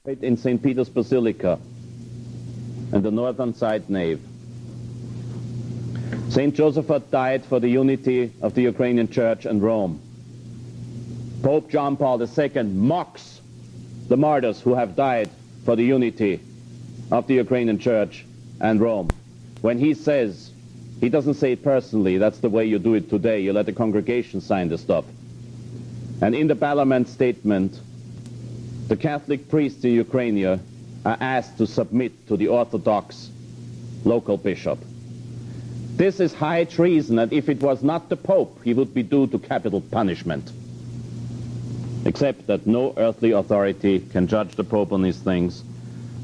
in St. Peter's Basilica and the northern side nave. St. Josephat died for the unity of the Ukrainian Church and Rome. Pope John Paul II mocks the martyrs who have died for the unity of the Ukrainian Church and Rome. When he says, he doesn't say it personally, that's the way you do it today, you let the congregation sign the stuff. And in the Parliament statement, the Catholic priests in Ukraine are asked to submit to the Orthodox local bishop. This is high treason, and if it was not the Pope, he would be due to capital punishment. Except that no earthly authority can judge the Pope on these things.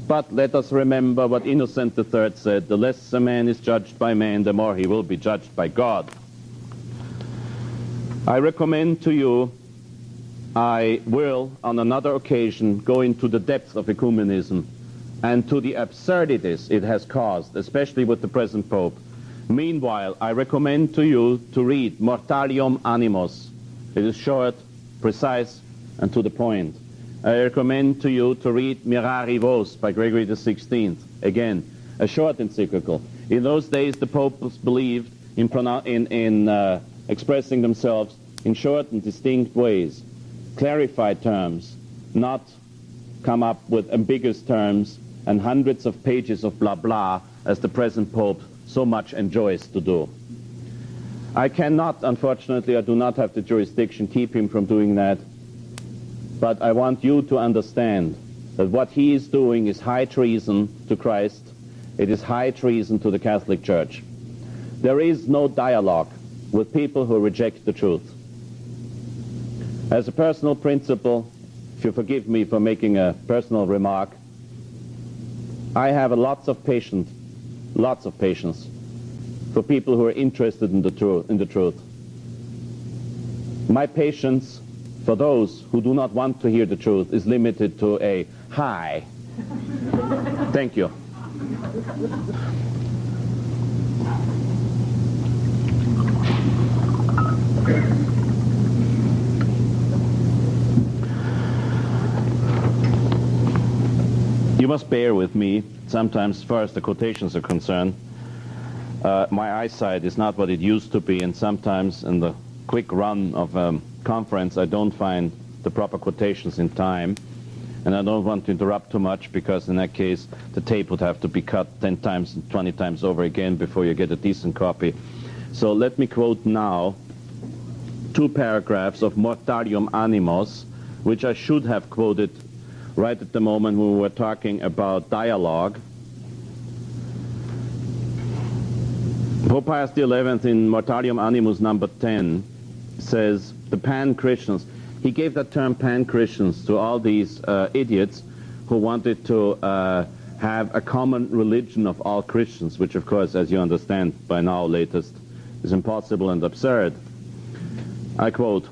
But let us remember what Innocent III said, the less a man is judged by man, the more he will be judged by God. I recommend to you, I will, on another occasion, go into the depth of ecumenism and to the absurdities it has caused, especially with the present Pope. Meanwhile, I recommend to you to read Mortalium Animos. It is short, precise, and to the point. I recommend to you to read Mirari Vos by Gregory XVI. Again, a short encyclical. In those days, the popes believed in expressing themselves in short and distinct ways, clarified terms, not come up with ambiguous terms and hundreds of pages of blah blah, as the present Pope so much enjoys to do. I cannot, unfortunately, I do not have the jurisdiction, keep him from doing that. But I want you to understand that what he is doing is high treason to Christ. It is high treason to the Catholic Church. There is no dialogue with people who reject the truth. As a personal principle, if you forgive me for making a personal remark, I have lots of patience for people who are interested in the truth. My patience for those who do not want to hear the truth is limited to a hi. Thank you. You must bear with me. Sometimes, as far as the quotations are concerned, my eyesight is not what it used to be, and sometimes in the quick run of conference I don't find the proper quotations in time, and I don't want to interrupt too much, because in that case the tape would have to be cut 10 times and 20 times over again before you get a decent copy. So let me quote now 2 paragraphs of Mortalium Animos, which I should have quoted right at the moment when we were talking about dialogue. Pope Pius XI in Mortalium Animus number 10 says the pan-Christians, he gave that term pan-Christians to all these idiots who wanted to have a common religion of all Christians, which of course, as you understand by now latest, is impossible and absurd. I quote,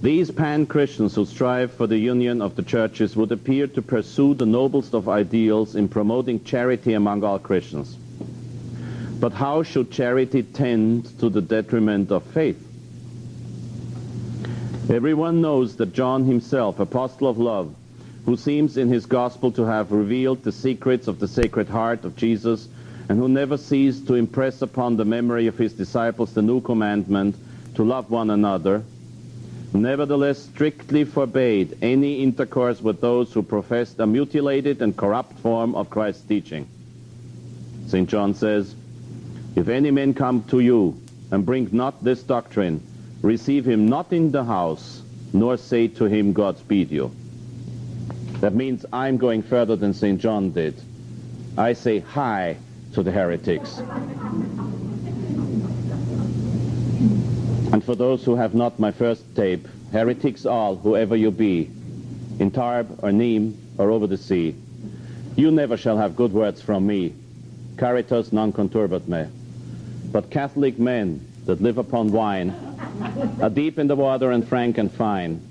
"These pan-Christians who strive for the union of the churches would appear to pursue the noblest of ideals in promoting charity among all Christians. But how should charity tend to the detriment of faith? Everyone knows that John himself, apostle of love, who seems in his gospel to have revealed the secrets of the Sacred Heart of Jesus, and who never ceased to impress upon the memory of his disciples the new commandment to love one another, nevertheless strictly forbade any intercourse with those who professed a mutilated and corrupt form of Christ's teaching. St. John says, 'If any man come to you and bring not this doctrine, receive him not in the house, nor say to him, God speed you.'" That means I'm going further than St. John did. I say hi to the heretics. And for those who have not my first tape, heretics all, whoever you be, in Tarbes or Nîmes or over the sea, you never shall have good words from me. Caritas non conturbat me. But Catholic men that live upon wine are deep in the water and frank and fine.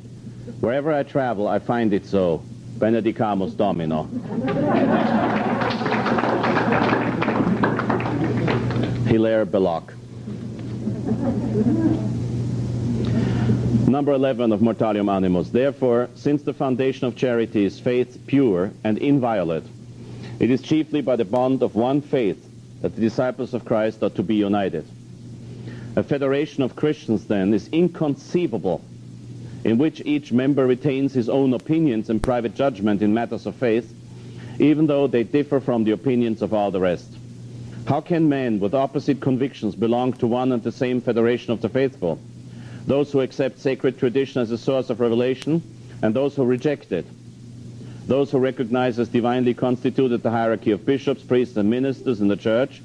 Wherever I travel, I find it so. Benedicamus Domino. Hilaire Belloc. Number 11 of Mortalium Animus. Therefore, since the foundation of charity is faith pure and inviolate, it is chiefly by the bond of one faith that the disciples of Christ are to be united. A federation of Christians, then, is inconceivable, in which each member retains his own opinions and private judgment in matters of faith, even though they differ from the opinions of all the rest. How can men with opposite convictions belong to one and the same federation of the faithful? Those who accept sacred tradition as a source of revelation, and those who reject it. Those who recognize as divinely constituted the hierarchy of bishops, priests, and ministers in the church,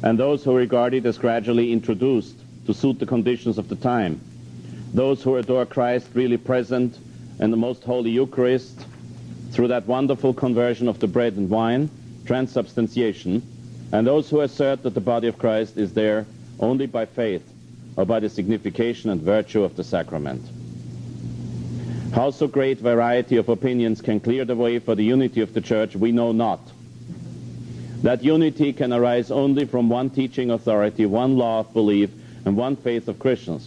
and those who regard it as gradually introduced to suit the conditions of the time. Those who adore Christ really present in the most holy Eucharist through that wonderful conversion of the bread and wine, transubstantiation, and those who assert that the body of Christ is there only by faith or by the signification and virtue of the sacrament. How so great variety of opinions can clear the way for the unity of the Church, we know not. That unity can arise only from one teaching authority, one law of belief, and one faith of Christians.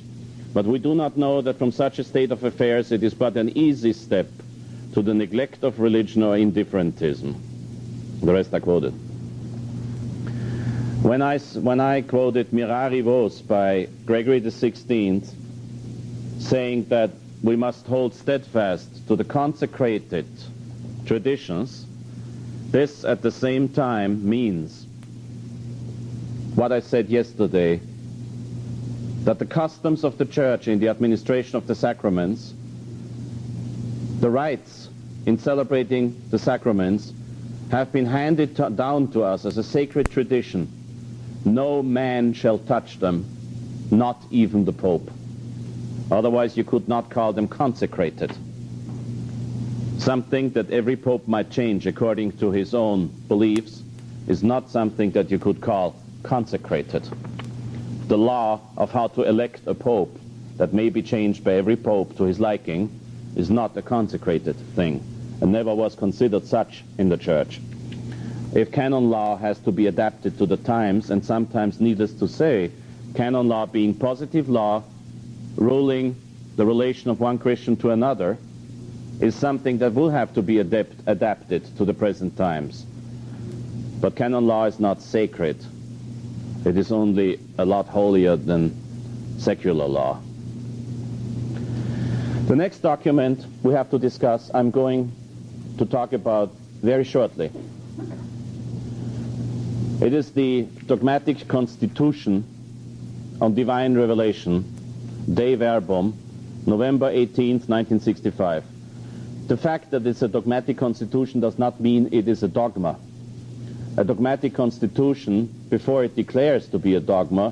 But we do not know that from such a state of affairs it is but an easy step to the neglect of religion or indifferentism. The rest I quoted. When I quoted Mirari Vos by Gregory XVI, saying that we must hold steadfast to the consecrated traditions, this at the same time means what I said yesterday, that the customs of the Church in the administration of the sacraments, the rites in celebrating the sacraments, have been handed down to us as a sacred tradition. No man shall touch them, not even the Pope. Otherwise you could not call them consecrated. Something that every Pope might change according to his own beliefs is not something that you could call consecrated. The law of how to elect a Pope that may be changed by every Pope to his liking is not a consecrated thing, and never was considered such in the Church. If canon law has to be adapted to the times, and sometimes, needless to say, canon law being positive law ruling the relation of one Christian to another, is something that will have to be adapted to the present times. But canon law is not sacred. It is only a lot holier than secular law. The next document we have to discuss, I'm going to talk about very shortly. It is the Dogmatic Constitution on Divine Revelation, Dei Verbum, November 18th, 1965. The fact that it's a dogmatic constitution does not mean it is a dogma. A dogmatic constitution, before it declares to be a dogma,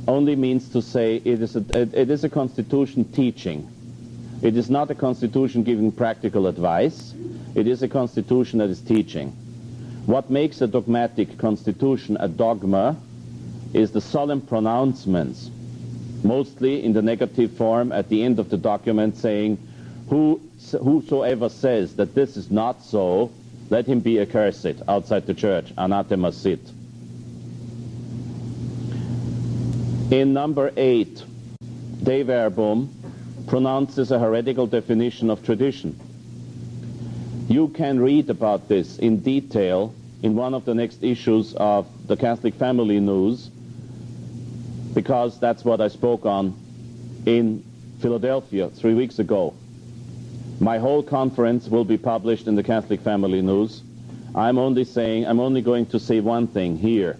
only means to say it is a constitution teaching. It is not a constitution giving practical advice. It is a constitution that is teaching. What makes a dogmatic constitution a dogma is the solemn pronouncements, mostly in the negative form at the end of the document, saying, whosoever says that this is not so, let him be accursed outside the church, anathema sit. In number 8, Dei Verbum pronounces a heretical definition of tradition. You can read about this in detail in one of the next issues of the Catholic Family News, because that's what I spoke on in Philadelphia 3 weeks ago. My whole conference will be published in the Catholic Family News. I'm only going to say one thing here.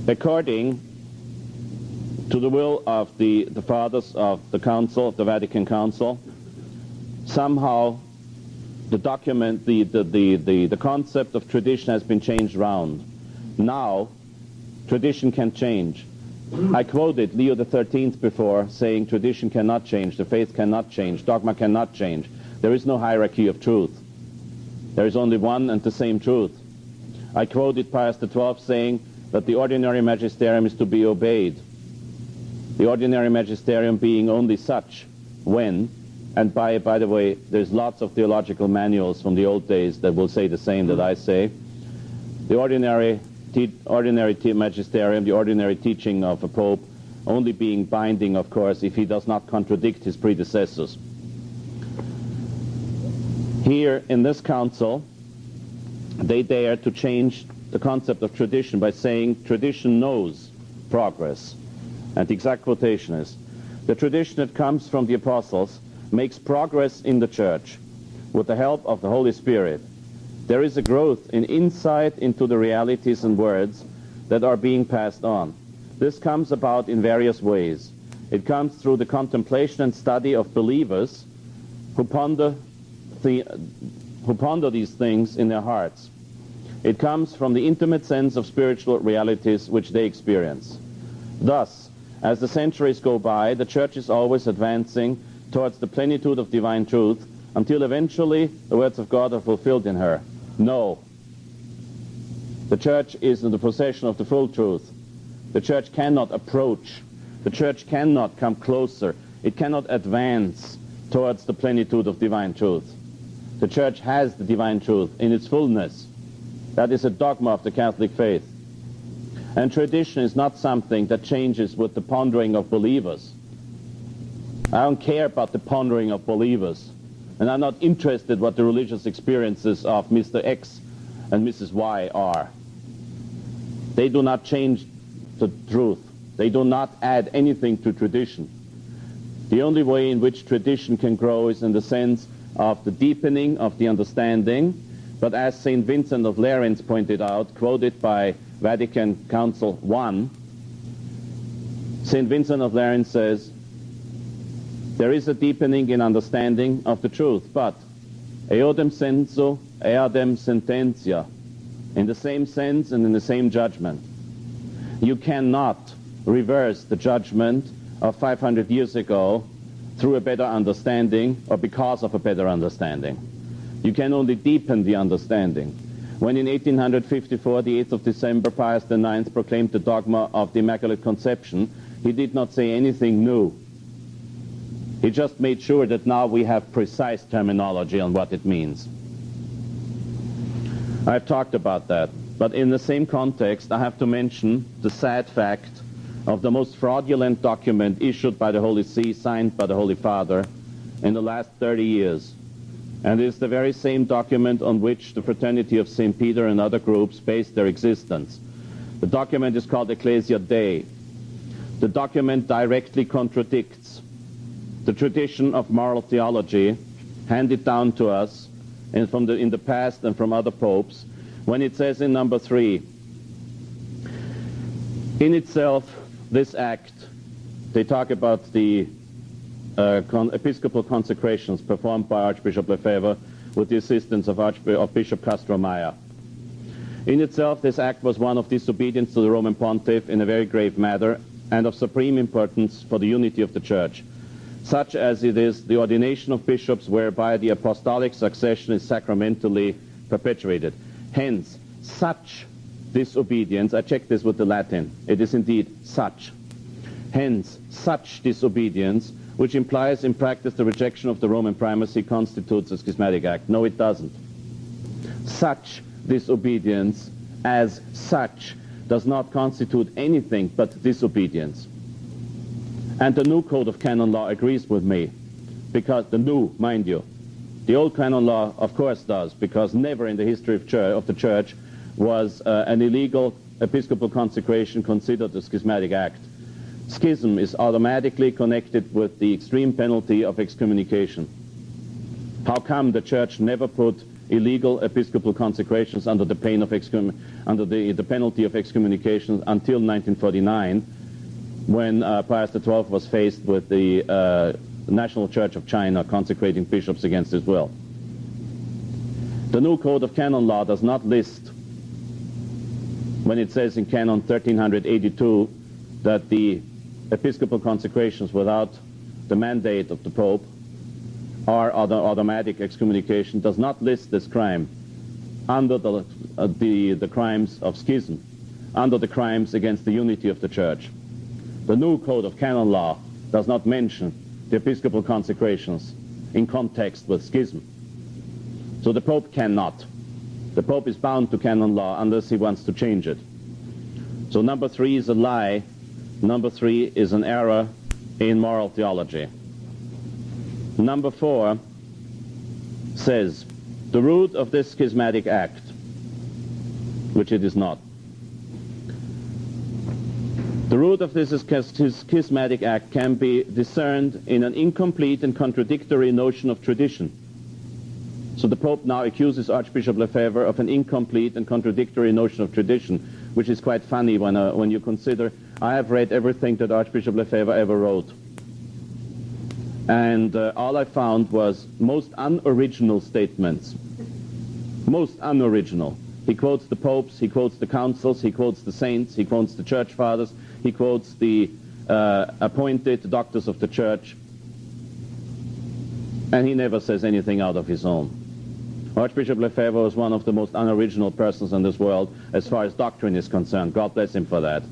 According to the will of the fathers of the Council, of the Vatican Council, somehow the document, the concept of tradition has been changed round. Now, tradition can change. I quoted Leo XIII before, saying tradition cannot change, the faith cannot change, dogma cannot change. There is no hierarchy of truth. There is only one and the same truth. I quoted Pius XII saying that the ordinary magisterium is to be obeyed. The ordinary magisterium being only such when, and by the way, there's lots of theological manuals from the old days that will say the same that I say. The ordinary magisterium, the ordinary teaching of a pope, only being binding, of course, if he does not contradict his predecessors. Here in this council, they dare to change the concept of tradition by saying tradition knows progress. And the exact quotation is, the tradition that comes from the apostles makes progress in the church with the help of the Holy Spirit. There is a growth in insight into the realities and words that are being passed on. This comes about in various ways. It comes through the contemplation and study of believers who ponder these things in their hearts. It comes from the intimate sense of spiritual realities which they experience. Thus, as the centuries go by, the Church is always advancing towards the plenitude of divine truth until eventually the words of God are fulfilled in her. No. The Church is in the possession of the full truth. The Church cannot approach. The Church cannot come closer. It cannot advance towards the plenitude of divine truth. The Church has the divine truth in its fullness. That is a dogma of the Catholic faith. And tradition is not something that changes with the pondering of believers. I don't care about the pondering of believers. And I'm not interested what the religious experiences of Mr. X and Mrs. Y are. They do not change the truth. They do not add anything to tradition. The only way in which tradition can grow is in the sense of the deepening of the understanding. But as St. Vincent of Lerins pointed out, quoted by Vatican Council I, St. Vincent of Lerins says, there is a deepening in understanding of the truth, but eodem sensu, eadem sententia, in the same sense and in the same judgment. You cannot reverse the judgment of 500 years ago through a better understanding or because of a better understanding. You can only deepen the understanding. When in 1854, the 8th of December, Pius IX proclaimed the dogma of the Immaculate Conception, he did not say anything new. He just made sure that now we have precise terminology on what it means. I've talked about that, but in the same context, I have to mention the sad fact of the most fraudulent document issued by the Holy See, signed by the Holy Father, in the last 30 years. And it's the very same document on which the Fraternity of St. Peter and other groups based their existence. The document is called Ecclesia Dei. The document directly contradicts the tradition of moral theology handed down to us and in the past and from other popes, when it says in number 3, in itself, this act, they talk about the episcopal consecrations performed by Archbishop Lefebvre with the assistance of Bishop Castro-Maya. In itself, this act was one of disobedience to the Roman Pontiff in a very grave matter and of supreme importance for the unity of the Church, such as it is the ordination of bishops whereby the apostolic succession is sacramentally perpetuated. Hence, such disobedience, I checked this with the Latin, it is indeed such. Hence, such disobedience, which implies in practice the rejection of the Roman primacy, constitutes a schismatic act. No, it doesn't. Such disobedience as such does not constitute anything but disobedience. And the new Code of Canon Law agrees with me, because the new, mind you, the old Canon Law of course does, because never in the history of the Church was an illegal episcopal consecration considered a schismatic act. Schism is automatically connected with the extreme penalty of excommunication. How come the Church never put illegal episcopal consecrations under the pain of the penalty of excommunication until 1949, when Pius XII was faced with the National Church of China consecrating bishops against his will? The new Code of Canon Law does not list, when it says in Canon 1382 that the episcopal consecrations without the mandate of the Pope or automatic excommunication, does not list this crime under the crimes of schism, under the crimes against the unity of the Church. The new Code of Canon Law does not mention the episcopal consecrations in context with schism. So the Pope cannot. The Pope is bound to canon law unless he wants to change it. So number 3 is a lie Number 3 is an error in moral theology. Number 4 says the root of this schismatic act, which it is not. The root of this schismatic act can be discerned in an incomplete and contradictory notion of tradition. So the Pope now accuses Archbishop Lefebvre of an incomplete and contradictory notion of tradition, which is quite funny when you consider I have read everything that Archbishop Lefebvre ever wrote. And all I found was most unoriginal statements. Most unoriginal. He quotes the popes, he quotes the councils, he quotes the saints, he quotes the church fathers, he quotes the appointed doctors of the church, and he never says anything out of his own. Archbishop Lefebvre was one of the most unoriginal persons in this world as far as doctrine is concerned. God bless him for that,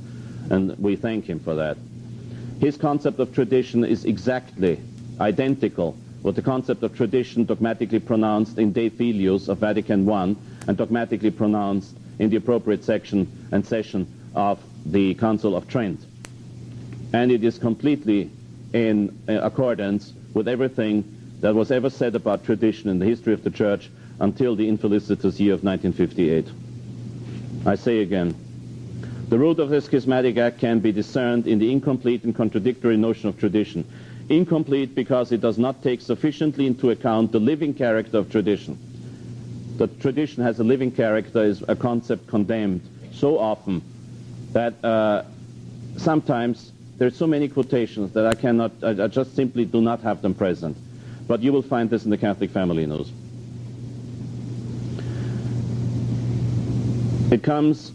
and we thank him for that. His concept of tradition is exactly identical with the concept of tradition dogmatically pronounced in De Filius of Vatican I and dogmatically pronounced in the appropriate section and session of the Council of Trent. And it is completely in accordance with everything that was ever said about tradition in the history of the Church until the infelicitous year of 1958. I say again, the root of the schismatic act can be discerned in the incomplete and contradictory notion of tradition. Incomplete because it does not take sufficiently into account the living character of tradition. That tradition has a living character is a concept condemned so often that sometimes there's so many quotations that I just simply do not have them present. But you will find this in the Catholic Family News. It comes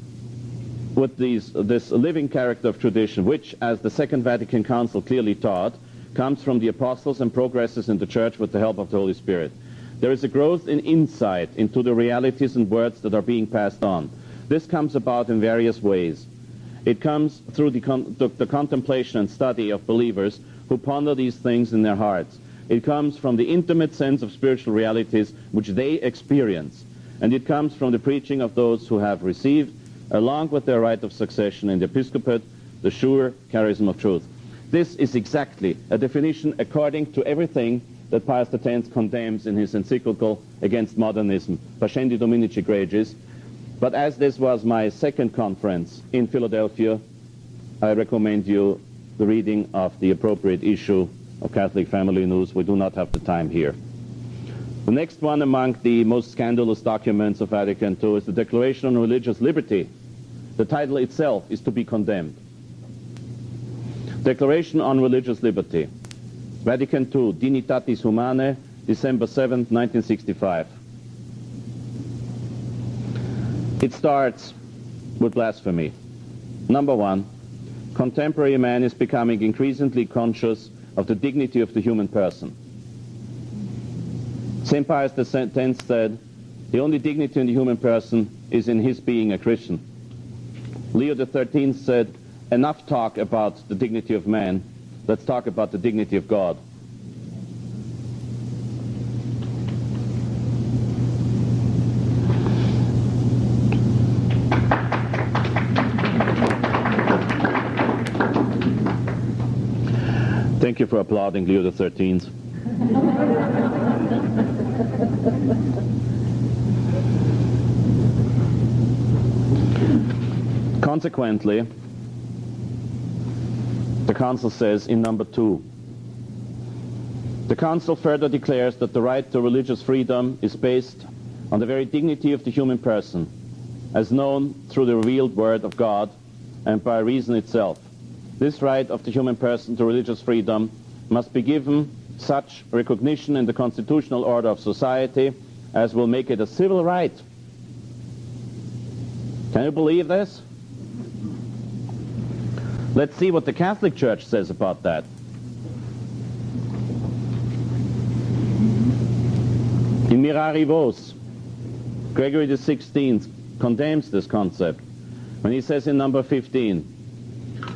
with this living character of tradition, which, as the Second Vatican Council clearly taught, comes from the apostles and progresses in the Church with the help of the Holy Spirit. There is a growth in insight into the realities and words that are being passed on. This comes about in various ways. It comes through the contemplation and study of believers who ponder these things in their hearts. It comes from the intimate sense of spiritual realities which they experience. And it comes from the preaching of those who have received, along with their right of succession in the episcopate, the sure charism of truth. This is exactly a definition according to everything that Pius X condemns in his encyclical against modernism, Pascendi Dominici Gregis. But as this was my second conference in Philadelphia, I recommend you the reading of the appropriate issue of Catholic Family News. We do not have the time here. The next one among the most scandalous documents of Vatican II is the Declaration on Religious Liberty. The title itself is to be condemned. Declaration on Religious Liberty. Vatican II, Dignitatis Humanae, December 7, 1965. It starts with blasphemy. Number 1, contemporary man is becoming increasingly conscious of the dignity of the human person. St. Pius X said, the only dignity in the human person is in his being a Christian. Leo XIII said, enough talk about the dignity of man, let's talk about the dignity of God. Thank you for applauding Leo XIII. Consequently, the Council says in number 2, the Council further declares that the right to religious freedom is based on the very dignity of the human person, as known through the revealed Word of God and by reason itself. This right of the human person to religious freedom must be given such recognition in the constitutional order of society as will make it a civil right. Can you believe this? Let's see what the Catholic Church says about that. In Mirari Vos, Gregory XVI condemns this concept when he says in number 15,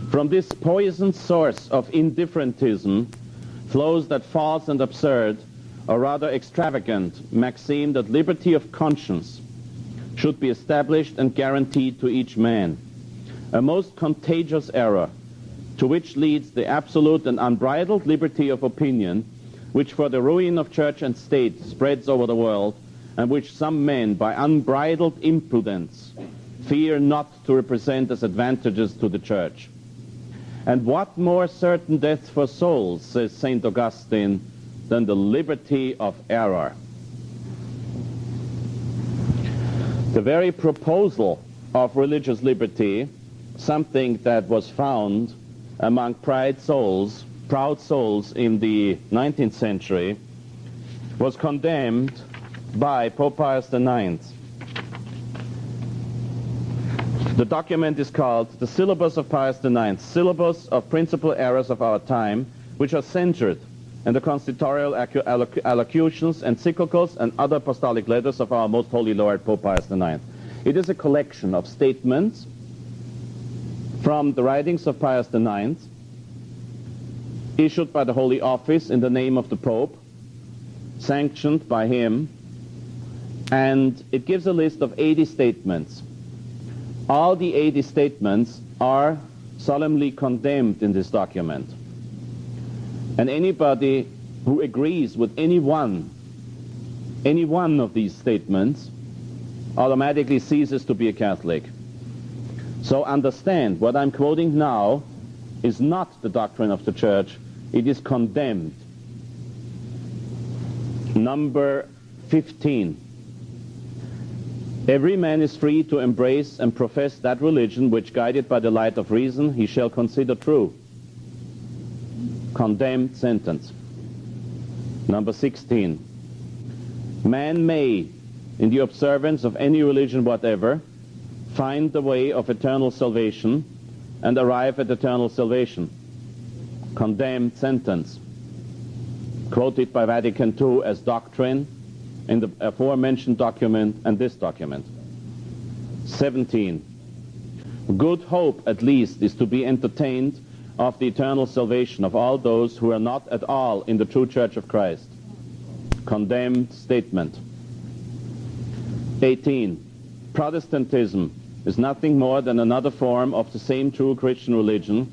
from this poisoned source of indifferentism flows that false and absurd, or rather extravagant, maxim that liberty of conscience should be established and guaranteed to each man. A most contagious error, to which leads the absolute and unbridled liberty of opinion, which for the ruin of church and state spreads over the world, and which some men, by unbridled impudence, fear not to represent as advantageous to the church. And what more certain death for souls, says St. Augustine, than the liberty of error? The very proposal of religious liberty, something that was found among proud souls in the 19th century, was condemned by Pope Pius IX. The document is called the Syllabus of Pius IX, Syllabus of Principal Errors of Our Time, which are centered in the consistorial allocutions, encyclicals, and other apostolic letters of our most holy Lord, Pope Pius IX. It is a collection of statements from the writings of Pius IX, issued by the Holy Office in the name of the Pope, sanctioned by him, and it gives a list of 80 statements. All the 80 statements are solemnly condemned in this document. And anybody who agrees with any one of these statements automatically ceases to be a Catholic. So understand, what I'm quoting now is not the doctrine of the Church, it is condemned. Number 15. Every man is free to embrace and profess that religion which, guided by the light of reason, he shall consider true. Condemned sentence. Number 16. Man may, in the observance of any religion whatever, find the way of eternal salvation and arrive at eternal salvation. Condemned sentence. Quoted by Vatican II as doctrine in the aforementioned document and this document. 17. Good hope, at least, is to be entertained of the eternal salvation of all those who are not at all in the true Church of Christ. Condemned statement. 18. Protestantism is nothing more than another form of the same true Christian religion,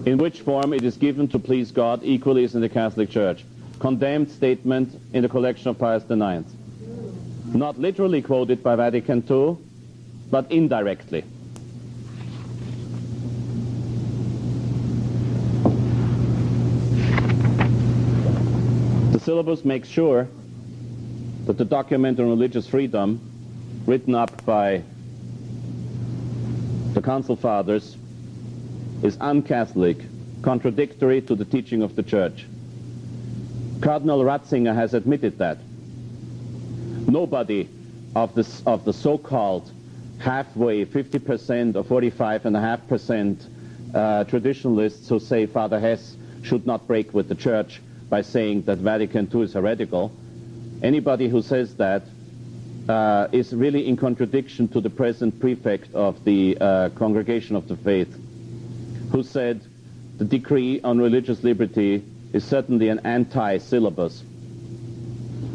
in which form it is given to please God equally as in the Catholic Church. Condemned statement in the collection of Pius IX. Not literally quoted by Vatican II, but indirectly. The syllabus makes sure that the document on religious freedom, written up by the Council Fathers, is un-Catholic, contradictory to the teaching of the Church. Cardinal Ratzinger has admitted that. Nobody of the so-called halfway 50% or 45.5% traditionalists who say Father Hesse should not break with the Church by saying that Vatican II is heretical, anybody who says that is really in contradiction to the present prefect of the Congregation of the Faith, who said the decree on religious liberty is certainly an anti-syllabus.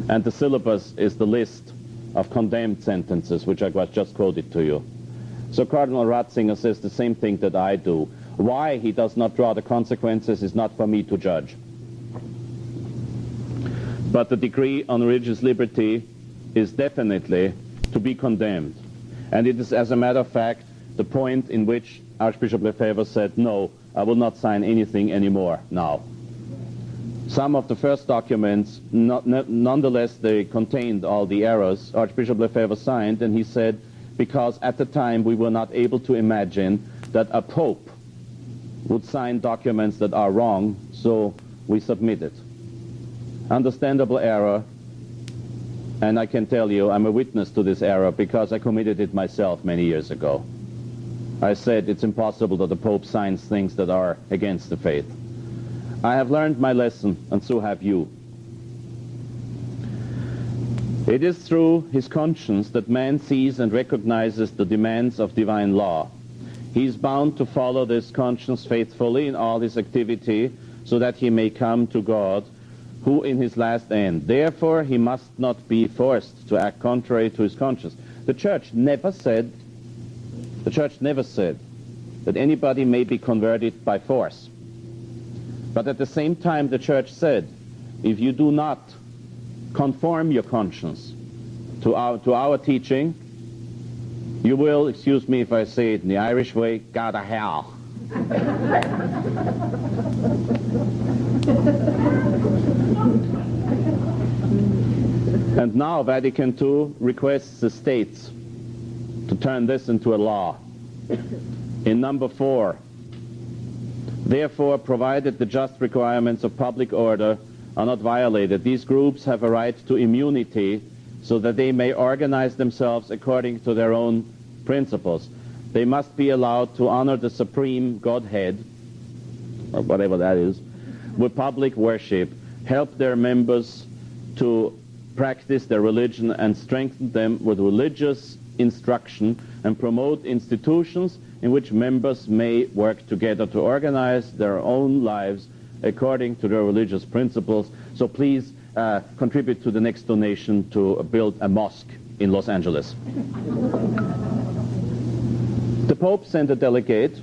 And the syllabus is the list of condemned sentences, which I was just quoted to you. So Cardinal Ratzinger says the same thing that I do. Why he does not draw the consequences is not for me to judge. But the decree on religious liberty is definitely to be condemned. And it is, as a matter of fact, the point in which Archbishop Lefebvre said, no, I will not sign anything anymore now. Some of the first documents, nonetheless, they contained all the errors. Archbishop Lefebvre signed, and he said, because at the time we were not able to imagine that a pope would sign documents that are wrong, so we submitted. Understandable error, and I can tell you I'm a witness to this error because I committed it myself many years ago. I said it's impossible that the Pope signs things that are against the faith. I have learned my lesson, and so have you. It is through his conscience that man sees and recognizes the demands of divine law. He is bound to follow this conscience faithfully in all his activity, so that he may come to God, who in his last end. Therefore, he must not be forced to act contrary to his conscience. The Church never said that anybody may be converted by force. But at the same time, the Church said, if you do not conform your conscience to our teaching, you will, excuse me if I say it in the Irish way, go to hell. And now Vatican II requests the states to turn this into a law. In number 4, therefore, provided the just requirements of public order are not violated, these groups have a right to immunity so that they may organize themselves according to their own principles. They must be allowed to honor the supreme Godhead, or whatever that is, with public worship, help their members to practice their religion and strengthen them with religious instruction, and promote institutions in which members may work together to organize their own lives according to their religious principles. So please contribute to the next donation to build a mosque in Los Angeles. The Pope sent a delegate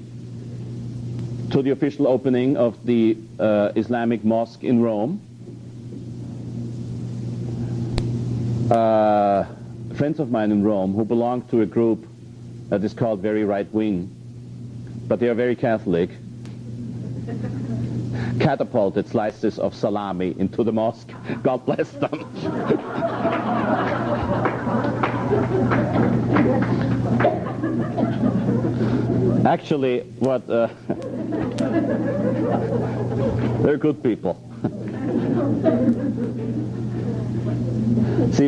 to the official opening of the Islamic mosque in Rome. Friends of mine in Rome who belong to a group that is called very right-wing, but they are very Catholic, catapulted slices of salami into the mosque. God bless them. Actually, what they're good people. See,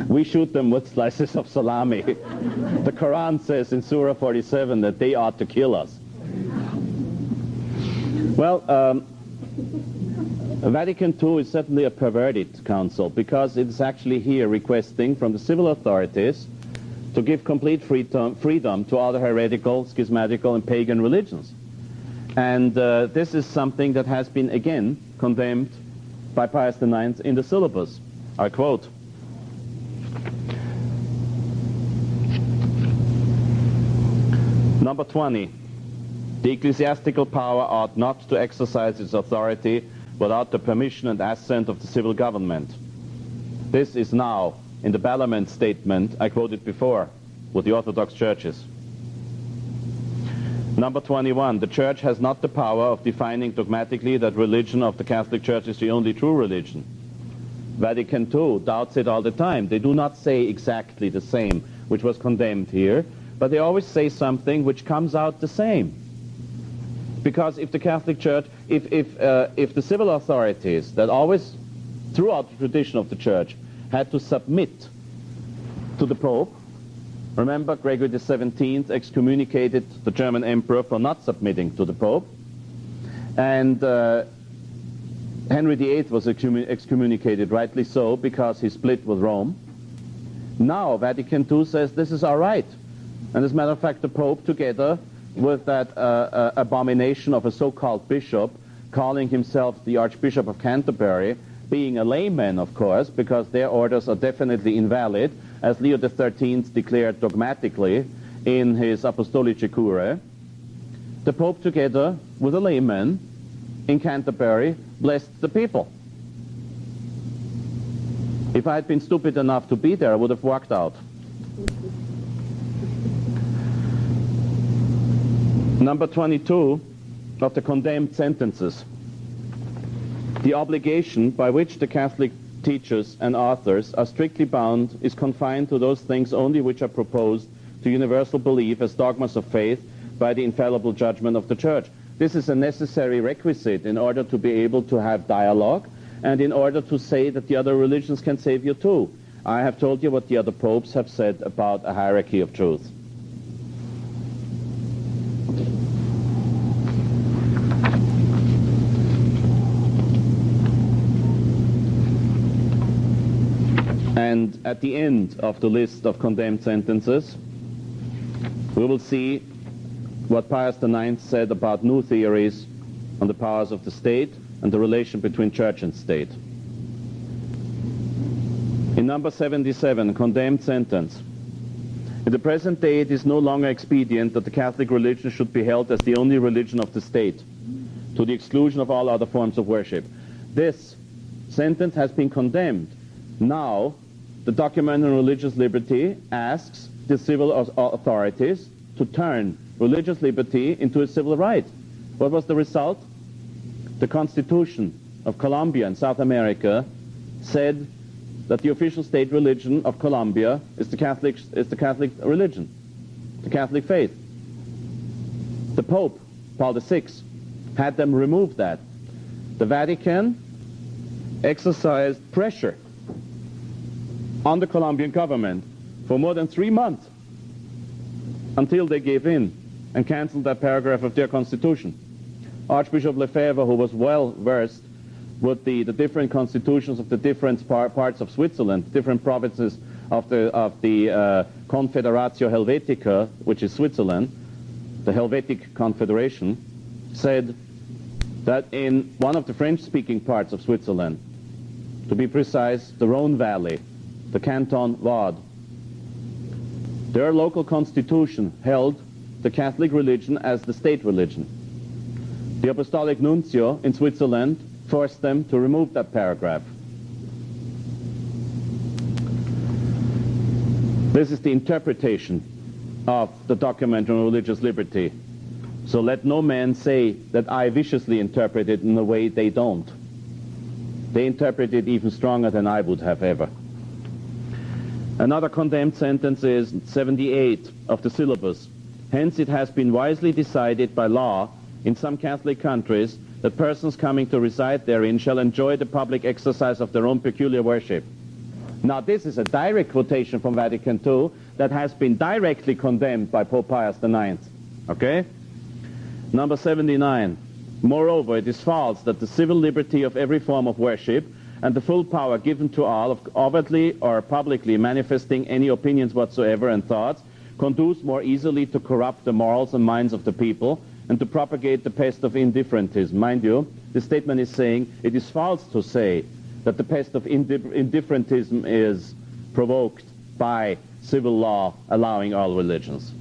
we shoot them with slices of salami. The Quran says in Surah 47 that they ought to kill us. Well, Vatican II is certainly a perverted council, because it's actually here requesting from the civil authorities to give complete freedom to other heretical, schismatical, and pagan religions. And this is something that has been again condemned by Pius IX in the syllabus. I quote, Number 20, the ecclesiastical power ought not to exercise its authority without the permission and assent of the civil government. This is now in the Bellarmine statement I quoted before with the Orthodox churches. Number 21, the Church has not the power of defining dogmatically that religion of the Catholic Church is the only true religion. Vatican II doubts it all the time. They do not say exactly the same, which was condemned here, but they always say something which comes out the same. Because if the Catholic Church, if the civil authorities that always, throughout the tradition of the Church, had to submit to the Pope, remember Gregory XVII excommunicated the German Emperor for not submitting to the Pope, and Henry VIII was excommunicated, rightly so, because he split with Rome. Now Vatican II says this is all right. And as a matter of fact, the Pope, together with that abomination of a so-called bishop, calling himself the Archbishop of Canterbury, being a layman, of course, because their orders are definitely invalid, as Leo XIII declared dogmatically in his Apostolice Curae, the Pope, together with a layman in Canterbury, blessed the people. If I had been stupid enough to be there, I would have walked out. Number 22 of the condemned sentences. The obligation by which the Catholic teachers and authors are strictly bound is confined to those things only which are proposed to universal belief as dogmas of faith by the infallible judgment of the Church. This is a necessary requisite in order to be able to have dialogue and in order to say that the other religions can save you too. I have told you what the other popes have said about a hierarchy of truth. And at the end of the list of condemned sentences, we will see what Pius IX said about new theories on the powers of the state and the relation between church and state. In number 77, condemned sentence, In the present day, it is no longer expedient that the Catholic religion should be held as the only religion of the state, to the exclusion of all other forms of worship. This sentence has been condemned. Now, the document on religious liberty asks the civil authorities to turn religious liberty into a civil right. What was the result? The Constitution of Colombia and South America said that the official state religion of Colombia is the Catholic religion, the Catholic faith. The Pope, Paul VI, had them remove that. The Vatican exercised pressure on the Colombian government for more than 3 months until they gave in and canceled that paragraph of their constitution. Archbishop Lefebvre, who was well versed with the different constitutions of the different parts of Switzerland, different provinces of the Confederatio Helvetica, which is Switzerland, the Helvetic Confederation, said that in one of the French-speaking parts of Switzerland, to be precise, the Rhone Valley, the Canton Vaud, their local constitution held the Catholic religion as the state religion. The Apostolic Nuncio in Switzerland forced them to remove that paragraph. This is the interpretation of the document on religious liberty. So let no man say that I viciously interpret it in a way they don't. They interpret it even stronger than I would have ever. Another condemned sentence is 78 of the syllabus. Hence it has been wisely decided by law in some Catholic countries that persons coming to reside therein shall enjoy the public exercise of their own peculiar worship. Now this is a direct quotation from Vatican II that has been directly condemned by Pope Pius IX. Okay? Number 79. Moreover, it is false that the civil liberty of every form of worship and the full power given to all of overtly or publicly manifesting any opinions whatsoever and thoughts conduce more easily to corrupt the morals and minds of the people and to propagate the pest of indifferentism. Mind you, this statement is saying it is false to say that the pest of indifferentism is provoked by civil law allowing all religions.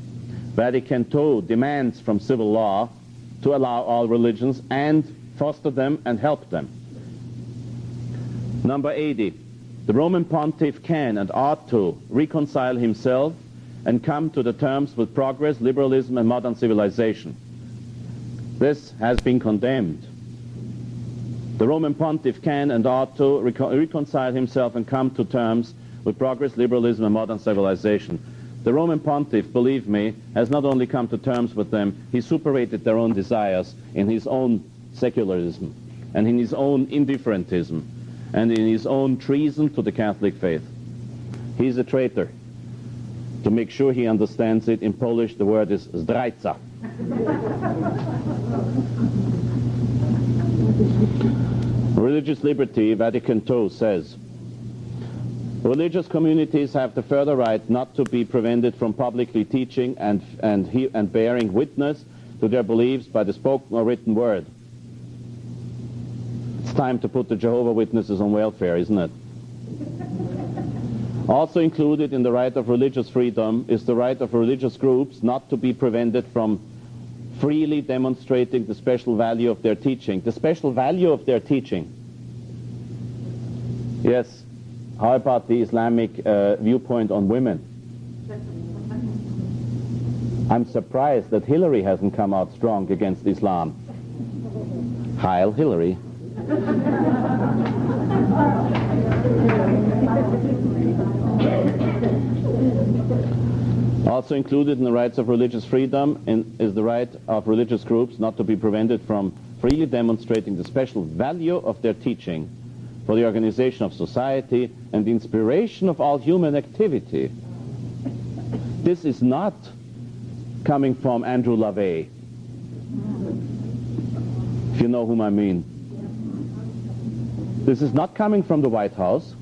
Vatican II demands from civil law to allow all religions and foster them and help them. Number 80. The Roman Pontiff can and ought to reconcile himself and come to the terms with progress, liberalism, and modern civilization. This has been condemned. The Roman Pontiff can and ought to reconcile himself and come to terms with progress, liberalism, and modern civilization. The Roman Pontiff, believe me, has not only come to terms with them, he superated their own desires in his own secularism and in his own indifferentism and in his own treason to the Catholic faith. He's a traitor. To make sure he understands it, in Polish the word is zdrajca. Religious liberty, Vatican II says, religious communities have the further right not to be prevented from publicly teaching and bearing witness to their beliefs by the spoken or written word. It's time to put the Jehovah's Witnesses on welfare, isn't it? Also included in the right of religious freedom is the right of religious groups not to be prevented from freely demonstrating the special value of their teaching. The special value of their teaching. Yes. How about the Islamic viewpoint on women? I'm surprised that Hillary hasn't come out strong against Islam. Heil Hillary. Also included in the rights of religious freedom is the right of religious groups not to be prevented from freely demonstrating the special value of their teaching for the organization of society and the inspiration of all human activity. This is not coming from Andrew LaVey, if you know whom I mean. This is not coming from the White House.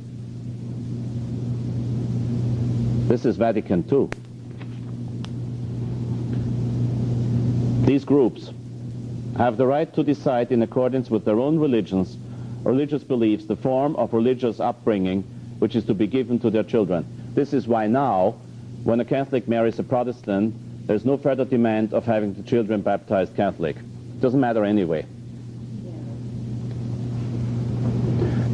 This is Vatican II. These groups have the right to decide in accordance with their own religious beliefs, the form of religious upbringing which is to be given to their children. This is why now when a Catholic marries a Protestant, there's no further demand of having the children baptized Catholic. It doesn't matter anyway.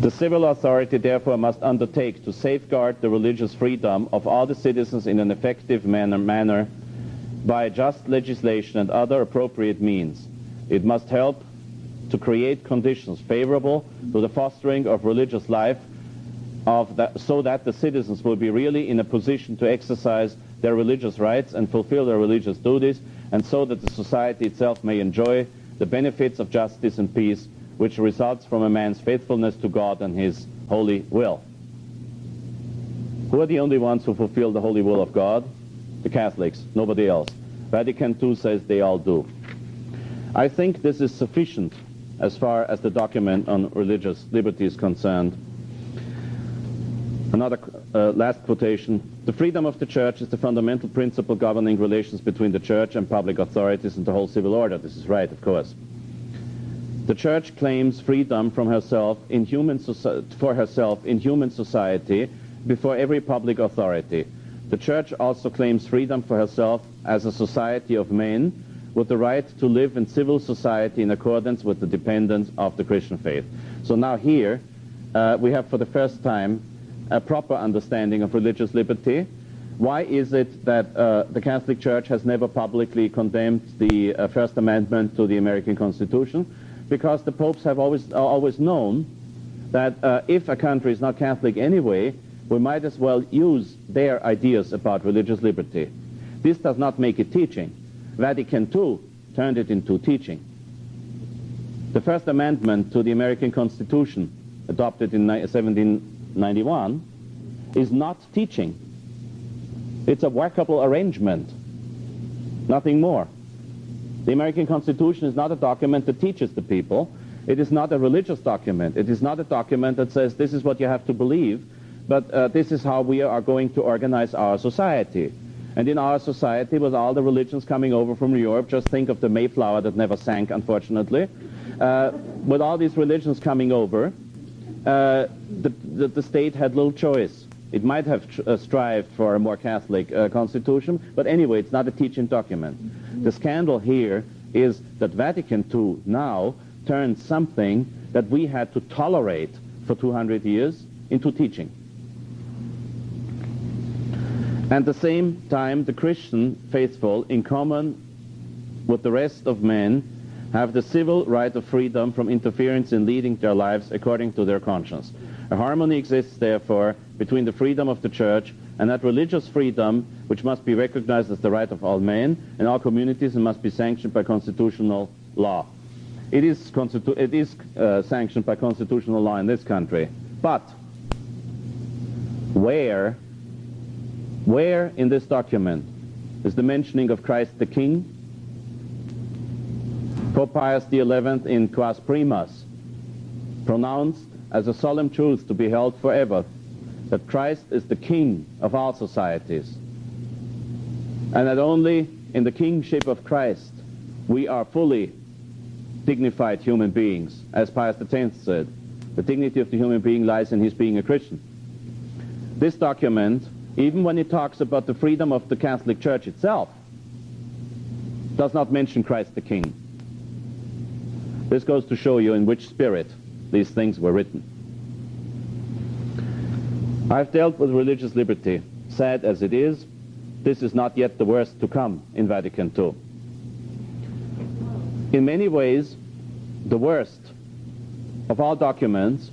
The civil authority, therefore, must undertake to safeguard the religious freedom of all the citizens in an effective manner by just legislation and other appropriate means. It must help to create conditions favorable to the fostering of religious life so that the citizens will be really in a position to exercise their religious rights and fulfill their religious duties, and so that the society itself may enjoy the benefits of justice and peace which results from a man's faithfulness to God and his holy will. Who are the only ones who fulfill the holy will of God? The Catholics, nobody else. Vatican II says they all do. I think this is sufficient as far as the document on religious liberty is concerned. Another last quotation. The freedom of the Church is the fundamental principle governing relations between the Church and public authorities and the whole civil order. This is right, of course. The Church claims freedom from herself in human society before every public authority. The Church also claims freedom for herself as a society of men with the right to live in civil society in accordance with the dependence of the Christian faith. So now here we have for the first time a proper understanding of religious liberty. Why is it that the Catholic Church has never publicly condemned the First Amendment to the American Constitution? Because the popes have always known that if a country is not Catholic anyway, we might as well use their ideas about religious liberty. This does not make it teaching. Vatican II turned it into teaching. The First Amendment to the American Constitution, adopted in 1791, is not teaching. It's a workable arrangement, nothing more. The American Constitution is not a document that teaches the people. It is not a religious document. It is not a document that says this is what you have to believe, but this is how we are going to organize our society. And in our society, with all the religions coming over from Europe, just think of the Mayflower that never sank, unfortunately. With all these religions coming over, the state had little choice. It might have strived for a more Catholic constitution, but anyway, it's not a teaching document. The scandal here is that Vatican II now turned something that we had to tolerate for 200 years into teaching. And at the same time, the Christian faithful, in common with the rest of men, have the civil right of freedom from interference in leading their lives according to their conscience. A harmony exists, therefore, between the freedom of the Church and that religious freedom which must be recognized as the right of all men and all communities and must be sanctioned by constitutional law. It is sanctioned by constitutional law in this country. But where in this document is the mentioning of Christ the King? Pope Pius XI in Quas Primas pronounced as a solemn truth to be held forever that Christ is the King of all societies, and that only in the kingship of Christ we are fully dignified human beings. As Pius X said, the dignity of the human being lies in his being a Christian. This document, even when it talks about the freedom of the Catholic Church itself, does not mention Christ the King. This goes to show you in which spirit these things were written. I've dealt with religious liberty. Sad as it is, this is not yet the worst to come in Vatican II. In many ways, the worst of all documents,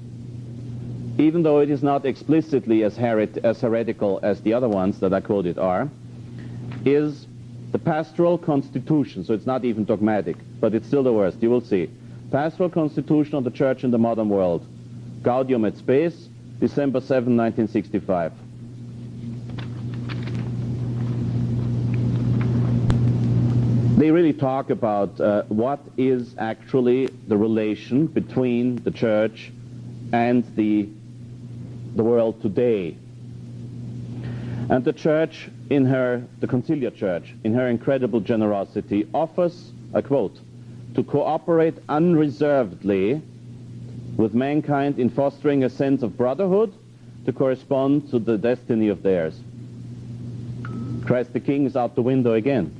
even though it is not explicitly as heretical as the other ones that I quoted are, is the pastoral constitution. So it's not even dogmatic, but it's still the worst. You will see. Pastoral Constitution of the Church in the Modern World. Gaudium et Spes, December 7, 1965. They really talk about what is actually the relation between the Church and the world today. And the Church, the Conciliar Church, in her incredible generosity, offers, I quote, to cooperate unreservedly with mankind in fostering a sense of brotherhood to correspond to the destiny of theirs. Christ the King is out the window again.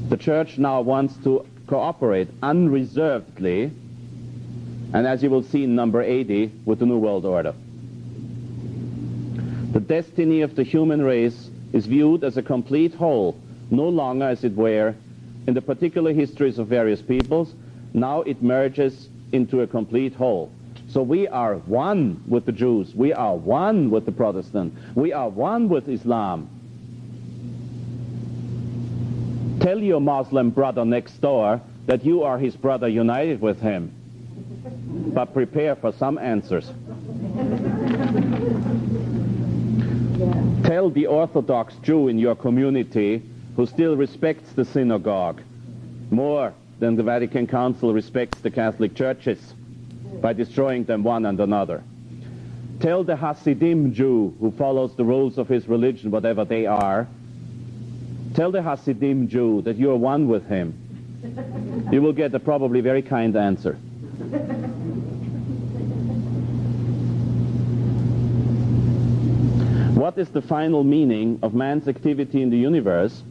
The Church now wants to cooperate unreservedly, and as you will see in number 80, with the New World Order. The destiny of the human race is viewed as a complete whole, no longer, as it were, in the particular histories of various peoples. Now it merges into a complete whole. So we are one with the Jews, we are one with the Protestants, we are one with Islam. Tell your Muslim brother next door that you are his brother united with him, but prepare for some answers. Tell the Orthodox Jew in your community who still respects the synagogue more than the Vatican Council respects the Catholic churches by destroying them one and another. Tell the Hasidim Jew who follows the rules of his religion, whatever they are, tell the Hasidim Jew that you are one with him. You will get a probably very kind answer. What is the final meaning of man's activity in the universe?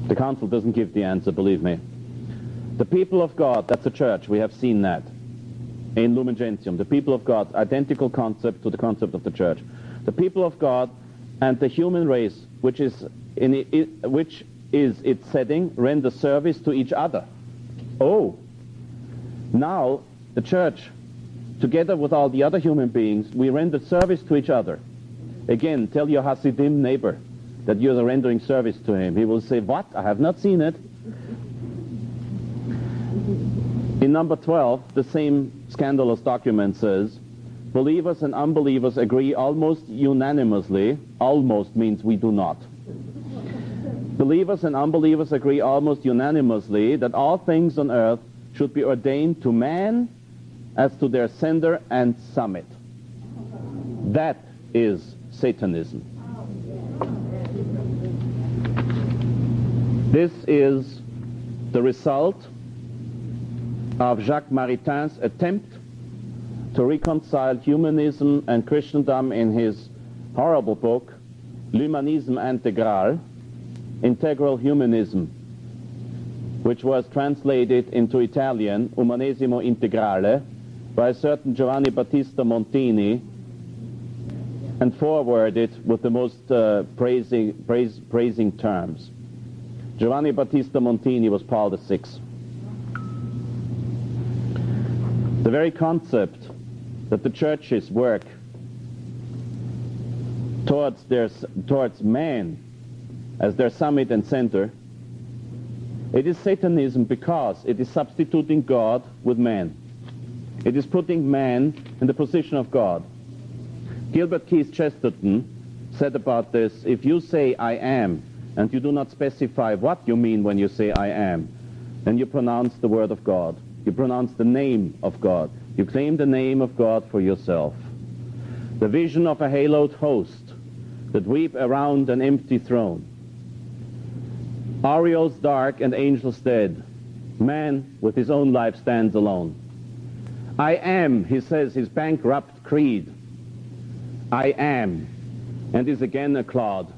The Council doesn't give the answer, believe me. The people of God, that's the Church, we have seen that in Lumen Gentium. The people of God, identical concept to the concept of the Church. The people of God and the human race, which is its setting, render service to each other. Oh, now the Church, together with all the other human beings, we render service to each other. Again, tell your Hasidim neighbor that you're rendering service to him. He will say, what? I have not seen it. In number 12, the same scandalous document says, believers and unbelievers agree almost unanimously. Almost means we do not. Believers and unbelievers agree almost unanimously that all things on earth should be ordained to man as to their sender and summit. That is Satanism. This is the result of Jacques Maritain's attempt to reconcile humanism and Christendom in his horrible book, L'Humanisme Intégral, Integral Humanism, which was translated into Italian, Umanesimo Integrale, by a certain Giovanni Battista Montini, and forwarded with the most praising terms. Giovanni Battista Montini was Paul VI. The very concept that the churches work towards man as their summit and center, it is Satanism because it is substituting God with man. It is putting man in the position of God. Gilbert Keith Chesterton said about this, if you say I am, and you do not specify what you mean when you say I am, then you pronounce the word of God. You pronounce the name of God. You claim the name of God for yourself. The vision of a haloed host that weep around an empty throne. Aureoles dark and angels dead. Man with his own life stands alone. I am, he says, his bankrupt creed. I am, and is again a clod.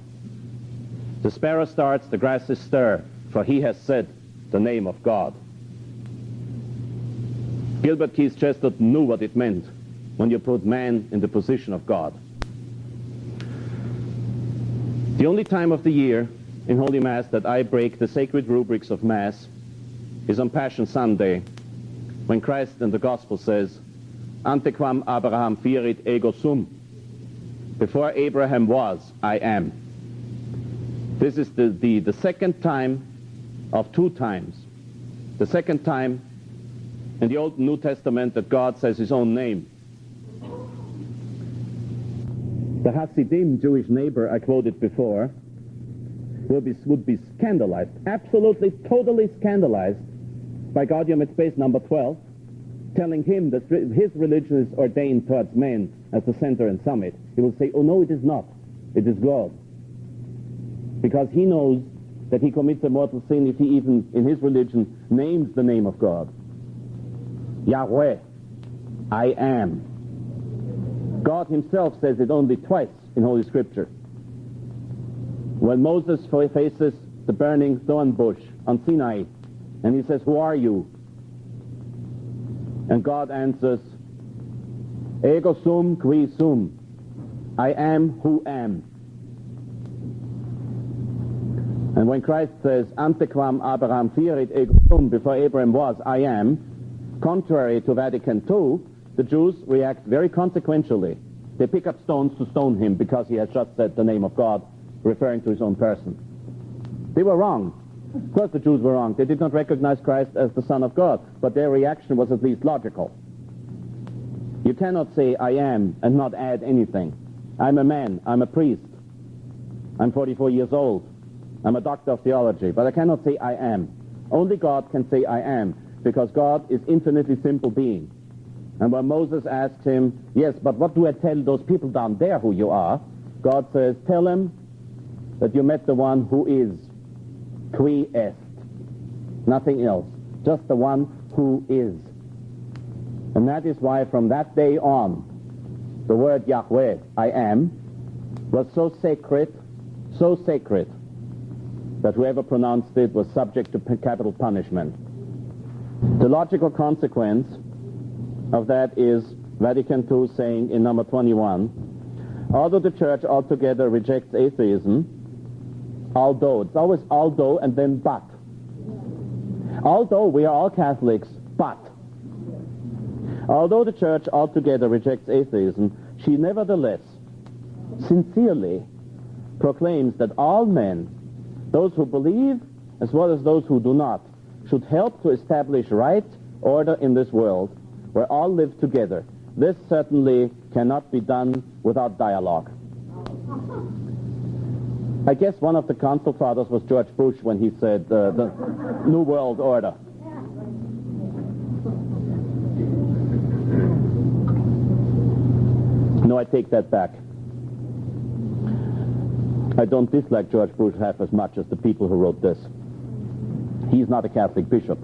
The sparrow starts, the grasses stir, for he has said the name of God. Gilbert Keith Chesterton knew what it meant when you put man in the position of God. The only time of the year in Holy Mass that I break the sacred rubrics of Mass is on Passion Sunday, when Christ in the Gospel says, Antequam Abraham firit ego sum. Before Abraham was, I am. This is the second time of two times. The second time in the Old and New Testament that God says his own name. The Hasidim, Jewish neighbor I quoted before, would be scandalized, absolutely, totally scandalized by Gaudium et Spes number 12, telling him that his religion is ordained towards man as the center and summit. He will say, oh no, it is not. It is God. Because he knows that he commits a mortal sin if he even, in his religion, names the name of God. Yahweh, I am. God himself says it only twice in Holy Scripture. When Moses faces the burning thorn bush on Sinai, and he says, "Who are you?" And God answers, "Ego sum qui sum." I am who am. And when Christ says, "Ante quam Abraham fieret ego sum," before Abraham was, I am, contrary to Vatican II, the Jews react very consequentially. They pick up stones to stone him because he has just said the name of God, referring to his own person. They were wrong. Of course the Jews were wrong. They did not recognize Christ as the Son of God, but their reaction was at least logical. You cannot say I am and not add anything. I'm a man. I'm a priest. I'm 44 years old. I'm a doctor of theology, but I cannot say I am. Only God can say I am, because God is infinitely simple being. And when Moses asked him, "Yes, but what do I tell those people down there who you are?" God says, "Tell them that you met the one who is, qui est." Nothing else, just the one who is. And that is why from that day on, the word Yahweh, I am, was so sacred, that whoever pronounced it was subject to capital punishment. The logical consequence of that is Vatican II saying in number 21, although the Church altogether rejects atheism, although, it's always although and then but. Although we are all Catholics, but. Although the Church altogether rejects atheism, she nevertheless sincerely proclaims that all men, those who believe as well as those who do not, should help to establish right order in this world where all live together. This certainly cannot be done without dialogue. I guess one of the council fathers was George Bush when he said the New World Order. No, I take that back. I don't dislike George Bush half as much as the people who wrote this. He's not a Catholic bishop.